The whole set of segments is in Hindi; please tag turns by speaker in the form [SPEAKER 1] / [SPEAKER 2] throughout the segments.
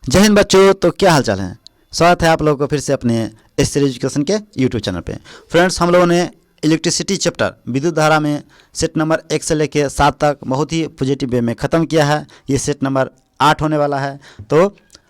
[SPEAKER 1] जय हिंद बच्चों। तो क्या हाल चाल है, स्वागत है आप लोगों को फिर से अपने एस एजुकेशन के यूट्यूब चैनल पे। फ्रेंड्स, हम लोगों ने इलेक्ट्रिसिटी चैप्टर विद्युत धारा में सेट नंबर 1 से लेकर 7 तक बहुत ही पॉजिटिव वे में ख़त्म किया है। ये सेट नंबर 8 होने वाला है। तो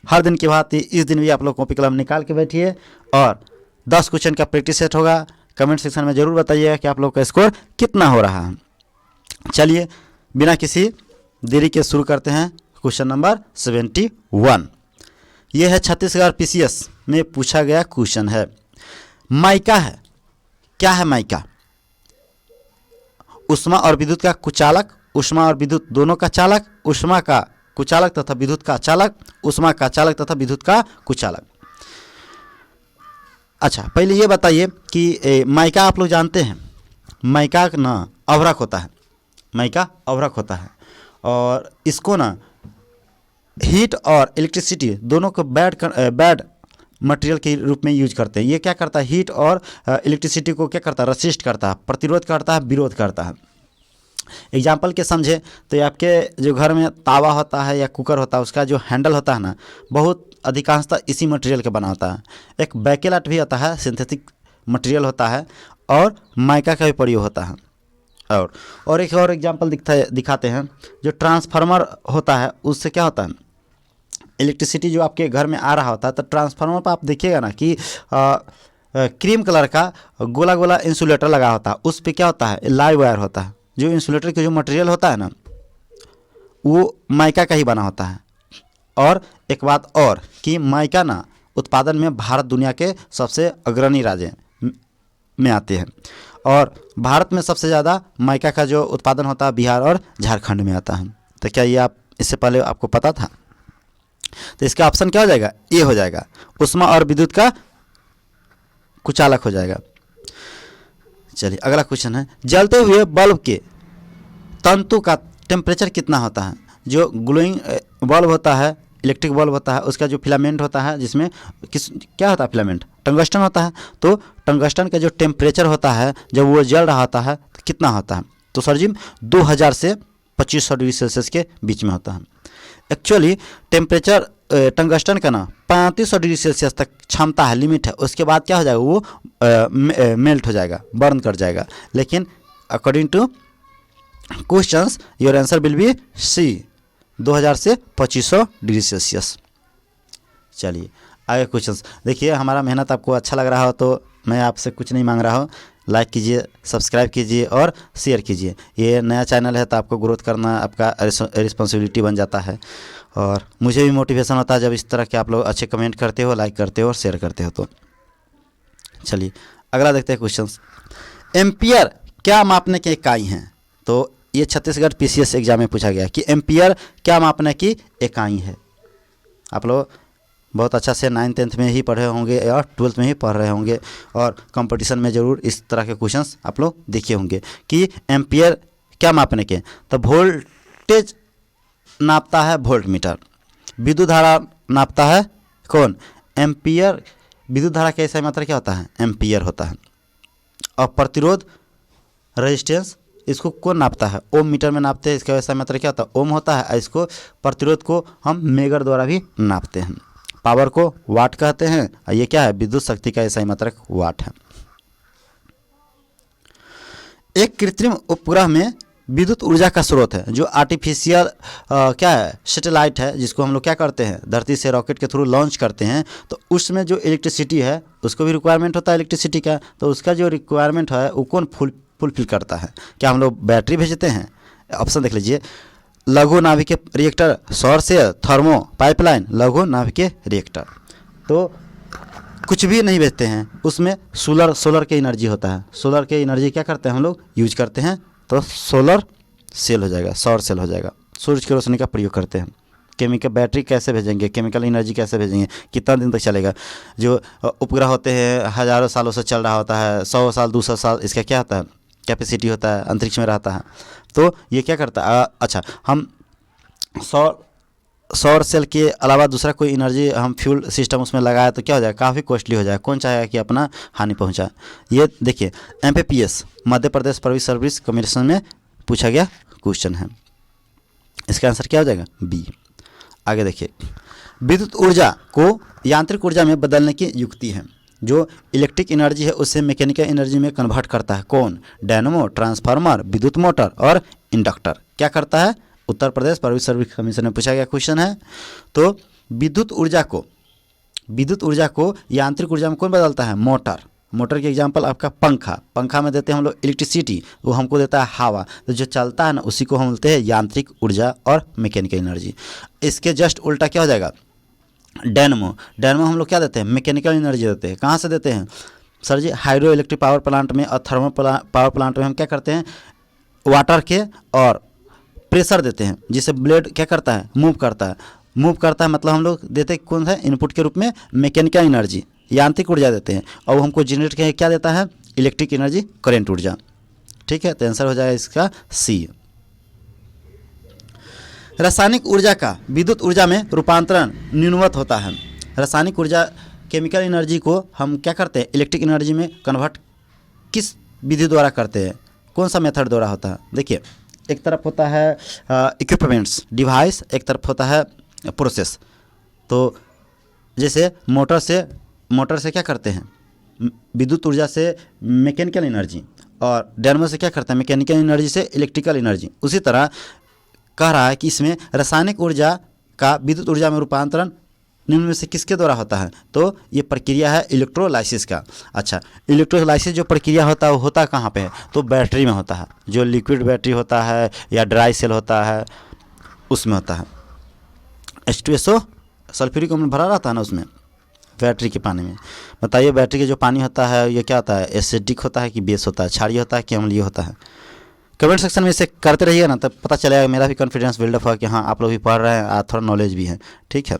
[SPEAKER 1] हर दिन की भांति इस दिन भी आप लोग कॉपी कलम निकाल के बैठिए और 10 क्वेश्चन का प्रैक्टिस सेट होगा। कमेंट सेक्शन में ज़रूर बताइएगा कि आप लोग का स्कोर कितना हो रहा है। चलिए बिना किसी देरी के शुरू करते हैं। क्वेश्चन नंबर 71 ये है छत्तीसगढ़ पीसीएस में पूछा गया क्वेश्चन है। माइका है, क्या है माइका? ऊष्मा और विद्युत का कुचालक, ऊष्मा और विद्युत दोनों का चालक, ऊष्मा का कुचालक तथा विद्युत का चालक, ऊष्मा का चालक तथा विद्युत का कुचालक। अच्छा, पहले ये बताइए कि माइका आप लोग जानते हैं, माइका ना अवरक होता है, माइका अवरक होता है और इसको ना हीट और इलेक्ट्रिसिटी दोनों को बैड मटेरियल के रूप में यूज करते हैं। ये क्या करता है, हीट और इलेक्ट्रिसिटी को क्या करता है, रेसिस्ट करता है, प्रतिरोध करता है, विरोध करता है। एग्जाम्पल के समझे तो ये आपके जो घर में तावा होता है या कुकर होता है, उसका जो हैंडल होता है ना, बहुत अधिकांशतः इसी मटेरियल का बना होता है। एक बैकेलाइट भी आता है, सिंथेटिक मटेरियल होता है, और माइका का भी प्रयोग होता है। और एक और एग्जाम्पल दिखाते हैं। जो ट्रांसफार्मर होता है उससे क्या होता है, इलेक्ट्रिसिटी जो आपके घर में आ रहा होता है, तो ट्रांसफार्मर पर आप देखिएगा ना कि क्रीम कलर का गोला गोला इंसुलेटर लगा होता है। उस पर क्या होता है, लाइव वायर होता है। जो इंसुलेटर का जो मटेरियल होता है ना, वो माइका का ही बना होता है। और एक बात और कि माइका ना उत्पादन में भारत दुनिया के सबसे अग्रणी राज्य में आते हैं, और भारत में सबसे ज़्यादा माइका का जो उत्पादन होता है बिहार और झारखंड में आता है। तो क्या ये आप इससे पहले आपको पता था? तो इसका ऑप्शन क्या हो जाएगा, ए हो जाएगा, ऊष्मा और विद्युत का कुचालक हो जाएगा। चलिए अगला क्वेश्चन है, जलते हुए बल्ब के तंतु का टेम्परेचर कितना होता है? जो ग्लोइंग बल्ब होता है, इलेक्ट्रिक बल्ब होता है, उसका जो फिलामेंट होता है, जिसमें क्या होता है, फिलामेंट टंगस्टन होता है। तो टंगस्टन का जो टेम्परेचर होता है जब वो जल रहा होता है तो कितना होता है? तो सर जी 2000 से 2500 डिग्री सेल्सियस के बीच में होता है। एक्चुअली टेम्परेचर टंगस्टन का ना 3500 डिग्री सेल्सियस तक क्षमता है, लिमिट है। उसके बाद क्या हो जाएगा, वो मेल्ट हो जाएगा, बर्न कर जाएगा। लेकिन according to questions your answer will be C, 2000 से 2500 डिग्री सेल्सियस। चलिए आगे क्वेश्चंस देखिए। हमारा मेहनत आपको अच्छा लग रहा हो तो मैं आपसे कुछ नहीं मांग रहा हूँ, लाइक कीजिए, सब्सक्राइब कीजिए और शेयर कीजिए। ये नया चैनल है तो आपको ग्रोथ करना आपका रिस्पॉन्सिबिलिटी बन जाता है, और मुझे भी मोटिवेशन होता है जब इस तरह के आप लोग अच्छे कमेंट करते हो, लाइक करते हो और शेयर करते हो। तो चलिए अगला देखते हैं क्वेश्चंस। एम्पियर क्या मापने की इकाई हैं? तो ये छत्तीसगढ़ पीसीएस एग्जाम में पूछा गया कि एम्पियर क्या मापने की इकाई है। आप लोग बहुत अच्छा से 9th 10th में ही पढ़े होंगे और 12th में ही पढ़ रहे होंगे, और कंपटीशन में ज़रूर इस तरह के क्वेश्चंस आप लोग देखे होंगे कि एम्पियर क्या मापने के। तो वोल्टेज नापता है वोल्ट मीटर, विद्युत धारा नापता है कौन, एम्पियर। विद्युत धारा का ऐसा मात्रा क्या होता है, एम्पियर होता है। और प्रतिरोध रेजिस्टेंस इसको कौन नापता है, ओम मीटर में नापते हैं। इसका वैसा मात्रा क्या होता है, ओम होता है। इसको प्रतिरोध को हम मेगर द्वारा भी नापते हैं। पावर को वाट कहते हैं, और ये क्या है, विद्युत शक्ति का ऐसा मात्रक वाट है। एक कृत्रिम उपग्रह में विद्युत ऊर्जा का स्रोत है। जो आर्टिफिशियल क्या है, सैटेलाइट है, जिसको हम लोग क्या करते हैं, धरती से रॉकेट के थ्रू लॉन्च करते हैं। तो उसमें जो इलेक्ट्रिसिटी है, उसको भी रिक्वायरमेंट होता है इलेक्ट्रिसिटी का। तो उसका जो रिक्वायरमेंट है वो कौन फुलफिल करता है? क्या हम लोग बैटरी भेजते हैं? ऑप्शन देख लीजिए, लघु नाभिकीय रिएक्टर, सौर सेल, थर्मो पाइपलाइन, लघु नाभिकीय रिएक्टर। तो कुछ भी नहीं भेजते हैं, उसमें सोलर के एनर्जी होता है। सोलर के एनर्जी क्या करते हैं हम लोग, यूज करते हैं। तो सोलर सेल हो जाएगा, सौर सेल हो जाएगा। सूरज की रोशनी का प्रयोग करते हैं। केमिकल बैटरी कैसे भेजेंगे, केमिकल एनर्जी कैसे भेजेंगे, कितना दिन तक चलेगा? जो उपग्रह होते हैं हज़ारों सालों से चल रहा होता है, 100 साल 200 साल इसका क्या होता है, कैपेसिटी होता है, अंतरिक्ष में रहता है। तो ये क्या करता है, अच्छा हम सौर सेल के अलावा दूसरा कोई एनर्जी हम फ्यूल सिस्टम उसमें लगाया तो क्या हो जाएगा, काफ़ी कॉस्टली हो जाएगा। कौन चाहेगा कि अपना हानि पहुंचाए? ये देखिए MPPS Madhya Pradesh public service commission में पूछा गया क्वेश्चन है। इसका आंसर क्या हो जाएगा, बी। आगे देखिए, विद्युत ऊर्जा को यांत्रिक ऊर्जा में बदलने की युक्ति है। जो इलेक्ट्रिक एनर्जी है उससे मैकेनिकल एनर्जी में कन्वर्ट करता है कौन? डायनामो, ट्रांसफार्मर, विद्युत मोटर और इंडक्टर। क्या करता है? Uttar Pradesh public service commission में पूछा गया क्वेश्चन है। तो विद्युत ऊर्जा को यांत्रिक ऊर्जा में कौन बदलता है? मोटर। मोटर के एग्जांपल आपका पंखा में देते हैं हम लोग इलेक्ट्रिसिटी, वो हमको देता है हवा। तो जो चलता है ना उसी को हम बोलते हैं यांत्रिक ऊर्जा और मैकेनिकल एनर्जी। इसके जस्ट उल्टा क्या हो जाएगा? डायनामो हम लोग क्या देते हैं? मैकेनिकल एनर्जी देते हैं। कहाँ से देते हैं सर जी? हाइड्रो इलेक्ट्रिक पावर प्लांट में और थर्मल पावर प्लांट में हम क्या करते हैं? वाटर के और प्रेशर देते हैं, जिससे ब्लेड क्या करता है? मूव करता है। मतलब हम लोग देते हैं कौन सा? इनपुट के रूप में मैकेनिकल एनर्जी, यांत्रिक ऊर्जा देते हैं, और वो हमको जनरेट के क्या देता है? इलेक्ट्रिक एनर्जी, करंट ऊर्जा। ठीक है, तो आंसर हो जाएगा इसका सी। रासायनिक ऊर्जा का विद्युत ऊर्जा में रूपांतरण निम्नवत होता है। रासायनिक ऊर्जा केमिकल एनर्जी को हम क्या करते हैं? इलेक्ट्रिक एनर्जी में कन्वर्ट किस विधि द्वारा करते हैं? कौन सा मेथड द्वारा होता है? देखिए, एक तरफ होता है इक्विपमेंट्स, डिवाइस, एक तरफ होता है प्रोसेस। तो जैसे मोटर से क्या करते हैं? विद्युत ऊर्जा से मैकेनिकल एनर्जी, और डायनामो से क्या करते हैं? मैकेनिकल एनर्जी से इलेक्ट्रिकल एनर्जी। उसी तरह कह रहा है कि इसमें रासायनिक ऊर्जा का विद्युत ऊर्जा में रूपांतरण निम्न में से किसके द्वारा होता है? तो ये प्रक्रिया है इलेक्ट्रोलाइसिस का। अच्छा, इलेक्ट्रोलाइसिस जो प्रक्रिया होता है वो होता कहाँ पे है? तो बैटरी में होता है। जो लिक्विड बैटरी होता है या ड्राई सेल होता है उसमें होता है। H2SO सल्फ्यूरिक अम्ल भरा रहता है ना उसमें, बैटरी के पानी में। बताइए, बैटरी के जो पानी होता है ये क्या होता है? एसिडिक होता है कि बेस होता है? क्षारीय होता है कि अम्लीय होता है? कमेंट सेक्शन में इसे करते रहिए ना, तब पता चलेगा, मेरा भी कॉन्फिडेंस बिल्डअप होगा कि हाँ आप लोग भी पढ़ रहे हैं, थोड़ा नॉलेज भी है। ठीक है।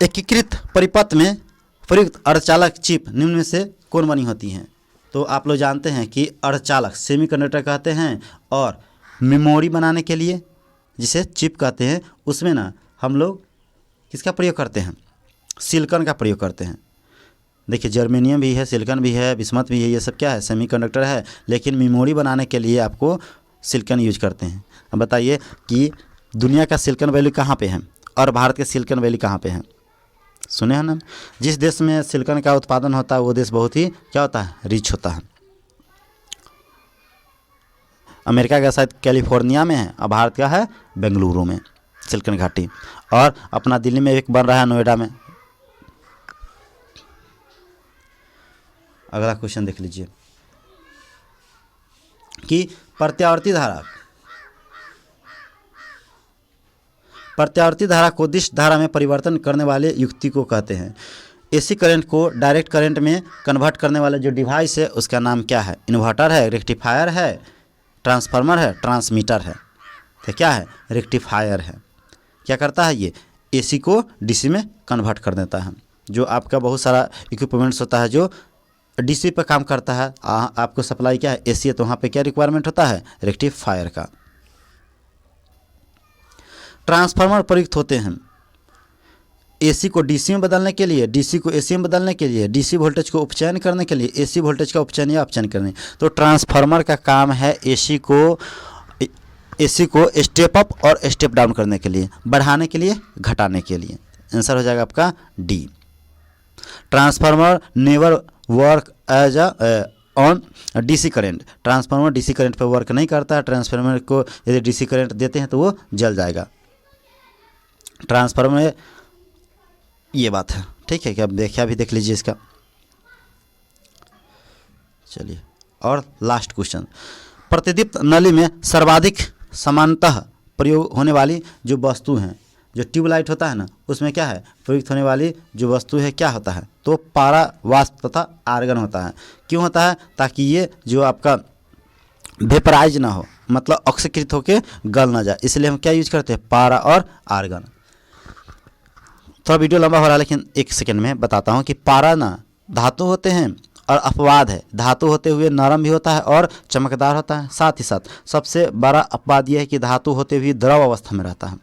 [SPEAKER 1] एकीकृत परिपथ में प्रयुक्त अर्धचालक चिप निम्न में से कौन बनी होती हैं? तो आप लोग जानते हैं कि अर्धचालक सेमीकंडक्टर कहते हैं, और मेमोरी बनाने के लिए जिसे चिप कहते हैं, उसमें ना हम लोग किसका प्रयोग करते हैं? सिलिकॉन का प्रयोग करते हैं। देखिए, जर्मेनियम भी है, सिलिकॉन भी है, बिस्मथ भी है, ये सब क्या है? सेमीकंडक्टर है। लेकिन मेमोरी बनाने के लिए आपको सिलिकॉन यूज करते हैं। अब बताइए कि दुनिया का सिलिकॉन वैली कहाँ पे है और भारत के सिलिकॉन वैली कहाँ पे है? सुने हैं ना? जिस देश में सिलिकॉन का उत्पादन होता है वो देश बहुत ही क्या होता है? रिच होता है। अमेरिका का शायद कैलिफोर्निया में है और भारत का है बेंगलुरु में सिलिकॉन घाटी, और अपना दिल्ली में एक बन रहा है नोएडा में। अगला क्वेश्चन देख लीजिए कि प्रत्यावर्ती धारा को दिश धारा में परिवर्तन करने वाले युक्ति को कहते हैं। एसी करंट को डायरेक्ट करंट में कन्वर्ट करने वाला जो डिवाइस है उसका नाम क्या है? इन्वर्टर है, रेक्टिफायर है, ट्रांसफार्मर है, ट्रांसमीटर है? तो क्या है? रेक्टिफायर है। क्या करता है ये? एसी को डीसी में कन्वर्ट कर देता है। जो आपका बहुत सारा इक्विपमेंट्स होता है जो डीसी पे काम करता है, आपको सप्लाई क्या है? एसी है, तो वहाँ पे क्या रिक्वायरमेंट होता है? रेक्टिफायर का। ट्रांसफार्मर प्रयुक्त होते हैं एसी को डीसी में बदलने के लिए, डीसी को एसी में बदलने के लिए, डीसी वोल्टेज को उपचयन करने के लिए, एसी वोल्टेज का उपचयन या अपचयन करने। तो ट्रांसफार्मर का काम है एसी को स्टेप अप और स्टेप डाउन करने के लिए, बढ़ाने के लिए, घटाने के लिए। आंसर हो जाएगा आपका D. Transformer never work as on DC current. Transformer DC current पर वर्क नहीं करता है। ट्रांसफार्मर को यदि डीसी करंट देते हैं तो वो जल जाएगा। ट्रांसफार्मर में ये बात है। ठीक है, क्या व्याख्या भी देख लीजिए इसका। चलिए, और लास्ट क्वेश्चन, प्रतिदीप्त नली में सर्वाधिक समानतः प्रयोग होने वाली जो वस्तु हैं, जो ट्यूबलाइट होता है ना उसमें क्या है? प्रयुक्त होने वाली जो वस्तु है क्या होता है? तो पारा, वाष्प तथा आर्गन होता है। क्यों होता है? ताकि ये जो आपका वेपराइज ना हो, मतलब ऑक्सीकृत होकर गल ना जाए, इसलिए हम क्या यूज करते हैं? पारा और आर्गन। थोड़ा वीडियो लंबा हो रहा है लेकिन एक सेकंड में बताता हूँ कि पारा ना धातु होते हैं और अपवाद है। धातु होते हुए नरम भी होता है और चमकदार होता है। साथ ही साथ सबसे बड़ा अपवाद यह है कि धातु होते हुए द्रव अवस्था में रहता है।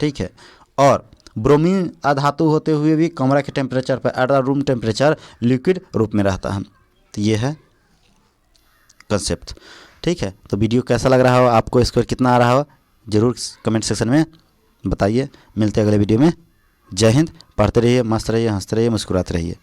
[SPEAKER 1] ठीक है, और ब्रोमीन अधातु होते हुए भी कमरा के टेम्परेचर पर, at the room temperature, liquid रूप में रहता है। तो ये है कंसेप्ट। ठीक है, तो वीडियो कैसा लग रहा हो आपको, स्कोर कितना आ रहा हो ज़रूर कमेंट सेक्शन में बताइए। मिलते हैं अगले वीडियो में। जय हिंद। पढ़ते रहिए, मस्त रहिए, हंसते रहिए, मुस्कुराते रहिए।